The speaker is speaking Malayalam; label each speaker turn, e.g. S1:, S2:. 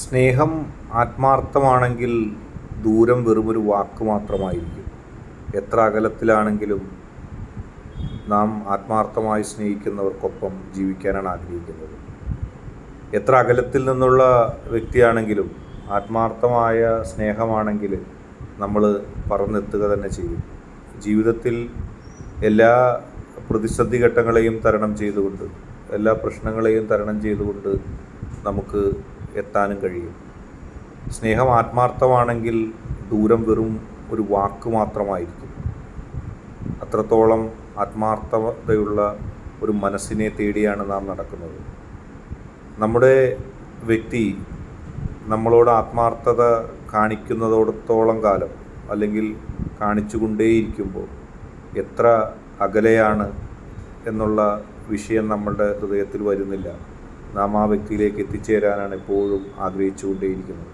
S1: സ്നേഹം ആത്മാർത്ഥമാണെങ്കിൽ ദൂരം വെറുമൊരു വാക്ക് മാത്രമായിരിക്കും. എത്ര അകലത്തിലാണെങ്കിലും നാം ആത്മാർത്ഥമായി സ്നേഹിക്കുന്നവർക്കൊപ്പം ജീവിക്കാനാണ് ആഗ്രഹിക്കുന്നത്. എത്ര അകലത്തിൽ നിന്നുള്ള വ്യക്തിയാണെങ്കിലും ആത്മാർത്ഥമായ സ്നേഹമാണെങ്കിൽ നമ്മൾ പറന്നെത്തുക തന്നെ ചെയ്യും. ജീവിതത്തിൽ എല്ലാ പ്രതിസന്ധി ഘട്ടങ്ങളെയും തരണം ചെയ്തുകൊണ്ട്, എല്ലാ പ്രശ്നങ്ങളെയും തരണം ചെയ്തുകൊണ്ട് നമുക്ക് എത്താനും കഴിയും. സ്നേഹം ആത്മാർത്ഥമാണെങ്കിൽ ദൂരം വെറും ഒരു വാക്ക് മാത്രമായിരിക്കും. അത്രത്തോളം ആത്മാർത്ഥതയുള്ള ഒരു മനസ്സിനെ തേടിയാണ് നാം നടക്കുന്നത്. നമ്മുടെ വ്യക്തി നമ്മളോട് ആത്മാർത്ഥത കാണിക്കുന്നതോടത്തോളം കാലം, അല്ലെങ്കിൽ കാണിച്ചുകൊണ്ടേയിരിക്കുമ്പോൾ എത്ര അകലെയാണ് എന്നുള്ള വിഷയം നമ്മളുടെ ഹൃദയത്തിൽ വരുന്നില്ല. നാം ആ വ്യക്തിയിലേക്ക് എത്തിച്ചേരാനാണ് എപ്പോഴും ആഗ്രഹിച്ചുകൊണ്ടേയിരിക്കുന്നത്.